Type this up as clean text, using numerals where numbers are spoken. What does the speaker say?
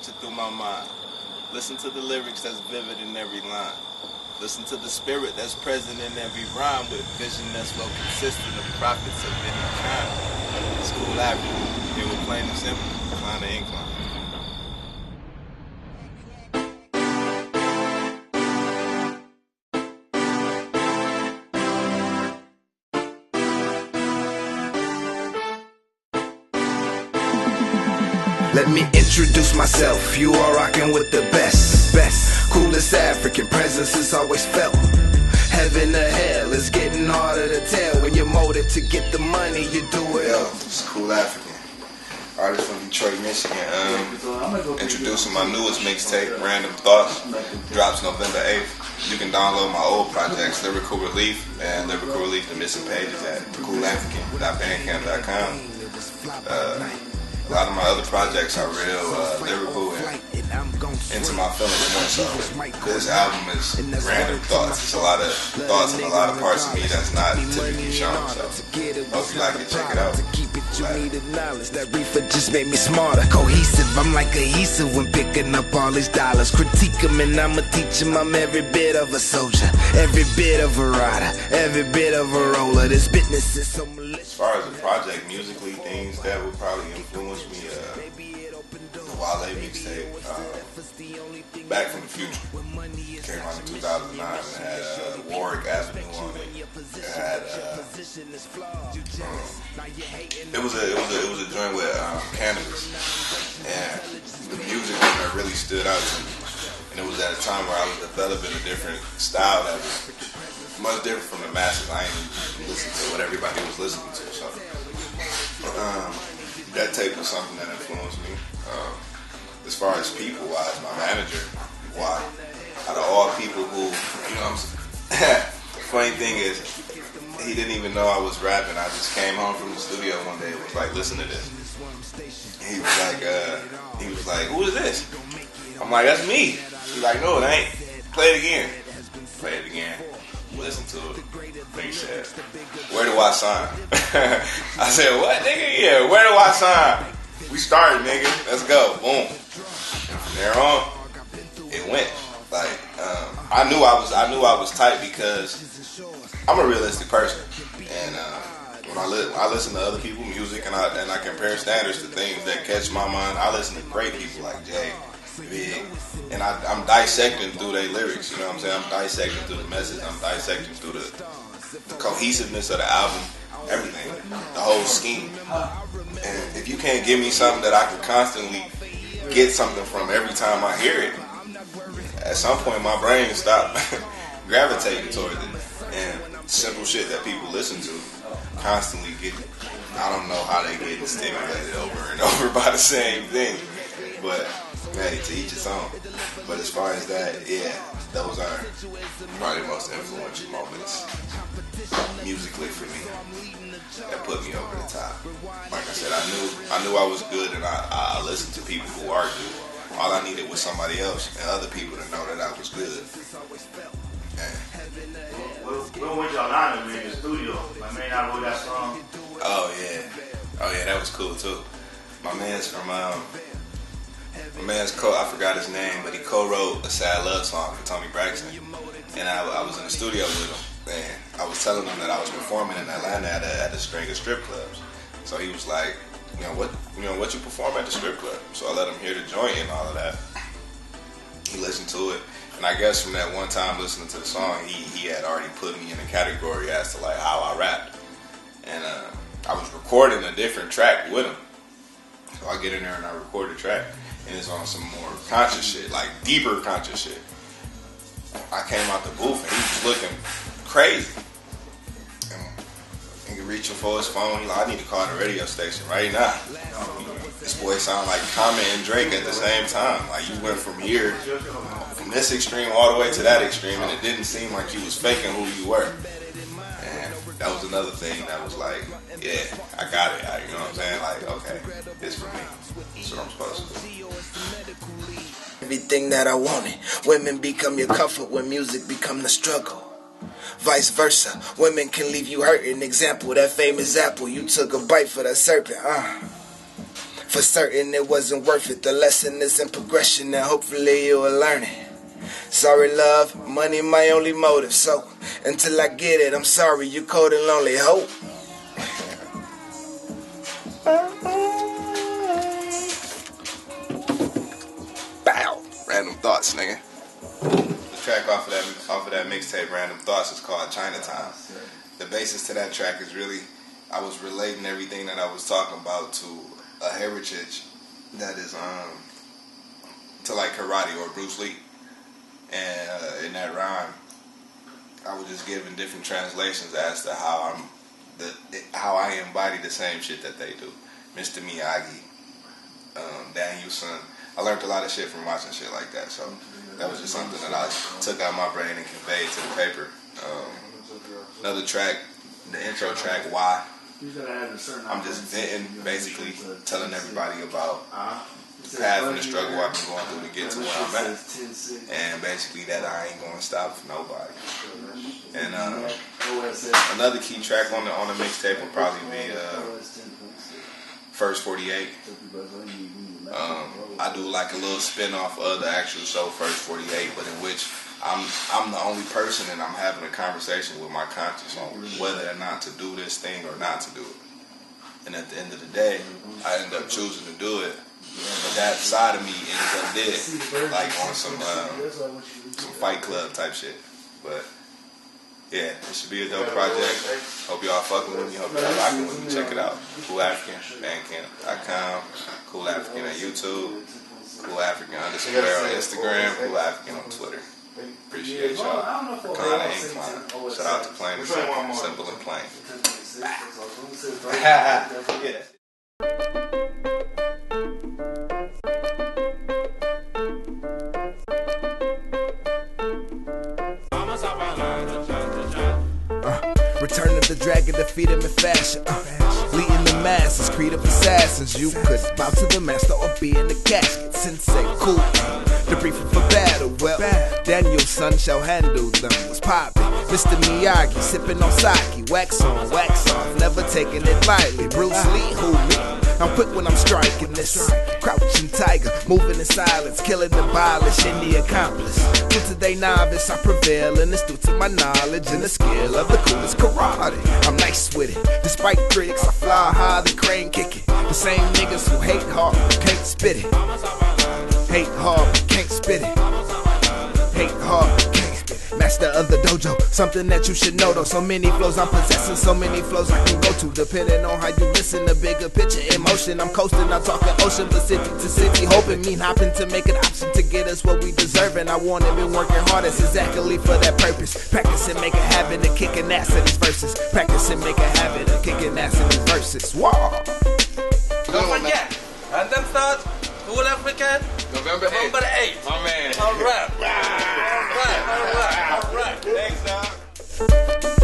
picture through my mind. Listen to the lyrics that's vivid in every line. Listen to the spirit that's present in every rhyme, with vision that's well consistent of prophets of any kind. It's cool African. Here we're plain and simple. Reclined Incline. Let me introduce myself, you are rocking with the best. Coolest African presence is always felt. Heaven or hell is getting harder to tell. When you're molded to get the money, you do it. Yo, it's Cool African, artist from Detroit, Michigan. Introducing my newest mixtape, Random Thoughts, drops November 8th. You can download my old projects, Lyrical Relief and Lyrical Relief, the missing pages at coolafrican.bandcamp.com. A lot of my other projects are real lyrical and into my feelings more so. This album is random thoughts. It's a lot of thoughts and a lot of parts of me that's not typically shown. So hope you like it. Check it out. That reefer just made me smarter, cohesive. I'm like adhesive when picking up all these dollars. Critique them and I'ma teach them I'm every bit of a soldier, every bit of a rider, every bit of a roller. This business is so malicious. As far as the project, musically, things that would probably influence me, the Wale mixtape, Back from the Future, came out in 2009 and had Warwick Avenue on it. It had it was a joint with cannabis, and the music on there really stood out to me. And it was at a time where I was developing a different style that was much different from the masses. I ain't listening to what everybody was listening to, so that tape was something that influenced me. As far as people-wise, my manager, why? Out of all people who, you know what I'm saying? Funny thing is, he didn't even know I was rapping. I just came home from the studio one day and was like, listen to this. He was like, who is this? I'm like, that's me. He's like, no, it ain't. Play it again. Play it again. Listen to it. He said, where do I sign? I said, what, nigga? Yeah, where do I sign? We started, nigga. Let's go. Boom. And from there on, it went. Like, I knew I was tight because I'm a realistic person, and when I listen to other people's music and I compare standards to things that catch my mind, I listen to great people like Jay, Big, and I'm dissecting through their lyrics. You know what I'm saying? I'm dissecting through the message. I'm dissecting through the cohesiveness of the album, everything, the whole scheme. And if you can't give me something that I can constantly get something from every time I hear it, at some point my brain stopped gravitating towards it. And simple shit that people listen to constantly get, I don't know how they get stimulated over and over by the same thing. But hey, to each its own. But as far as that, yeah, those are probably the most influential moments musically for me that put me over the top. Like I said, I knew I was good, and I listened to people who are good. All I needed was somebody else and other people to know that I was good. When was y'all live in the studio? My man, I wrote that song. Oh yeah, that was cool too. My man's I forgot his name, but he co-wrote a Sad Love song for Tony Braxton. And I was in the studio with him, and I was telling him that I was performing in Atlanta at a string of strip clubs. So he was like, what you perform at the strip club? So I let him hear the joint and all of that. He listened to it, and I guess from that one time listening to the song, he had already put me in a category as to like how I rapped. And I was recording a different track with him. So I get in there and I record the track, and it's on some more conscious shit, like deeper conscious shit. I came out the booth and he was looking crazy. And he reaching for his phone. He's like, I need to call the radio station right now. This boy sound like Common and Drake at the same time. Like you went from here, from this extreme all the way to that extreme, and it didn't seem like you was faking who you were. And that was another thing that was like, yeah, I got it. You know what I'm saying? Like, okay, this for me. That's what I'm supposed to do. Everything that I wanted. Women become your comfort when music become the struggle. Vice versa, women can leave you hurting. Example, that famous apple, you took a bite for that serpent. For certain it wasn't worth it. The lesson is in progression and hopefully you will learn it. Sorry love, money my only motive. So until I get it, I'm sorry, you cold and lonely. Hope. Bow. Random Thoughts, nigga. The track off of that mixtape, Random Thoughts, is called Chinatown. The basis to that track is really, I was relating everything that I was talking about to a heritage that is to like karate or Bruce Lee. And in that rhyme, I was just giving different translations as to how I embody the same shit that they do. Mr. Miyagi, Daniel-san. I learned a lot of shit from watching shit like that. So that was just something that I took out of my brain and conveyed to the paper. Another track, the intro track, Why. I'm just venting, basically telling everybody about the path and the struggle I've been going through to get to where I'm at. And basically that I ain't going to stop for nobody. And another key track on the mixtape will probably be First 48. I do like a little spin-off of the actual show First 48, but in which I'm the only person and I'm having a conversation with my conscience on whether or not to do this thing or not to do it. And at the end of the day, I end up choosing to do it. But that side of me ends up dead, like on some Fight Club type shit. But yeah, it should be a dope project. Hope y'all fucking with me. Hope y'all rocking with me. Check it out. Cool African, Bandcamp.com. Cool African on YouTube. Cool African _ on Instagram. Cool African on Twitter. Appreciate y'all. Reclined Incline. Shout out to Plain and Simple. Simple and plain. Yeah. Return of the dragon, defeat him in fashion. Leading the masses, creed of assassins. You could bow to the master or be in the casket. Sensei, cool. The briefing for battle. Well, Daniel-san shall handle them. Was popping. Mr. Miyagi sipping on sake. Wax on, wax off. Never taking it lightly. Bruce Lee, who me? I'm quick when I'm striking this. Crouching tiger, moving in silence, killing the abolish and the accomplice. Due to they novice, I prevail, and it's due to my knowledge and the skill of the coolest karate. I'm nice with it. Despite critics, I fly high, the crane kicking. The same niggas who hate hard, can't spit it. Hate hard, can't spit it. Hate hard, can't spit it. Master of the dojo, something that you should know though. So many flows I'm possessing, so many flows I can go to. Depending on how you listen, the bigger picture in motion. I'm coasting, I'm talking ocean, but city to city, hoping, mean hopping to make an option to get us what we deserve. And I want it, been working hard, it's exactly for that purpose. Practice and make a habit of kicking ass in these verses. Practice and make a habit of kicking ass in these verses. Wow. Don't forget, Random Thoughts, Cool African, November 8th. My man. All right. Thanks, dog.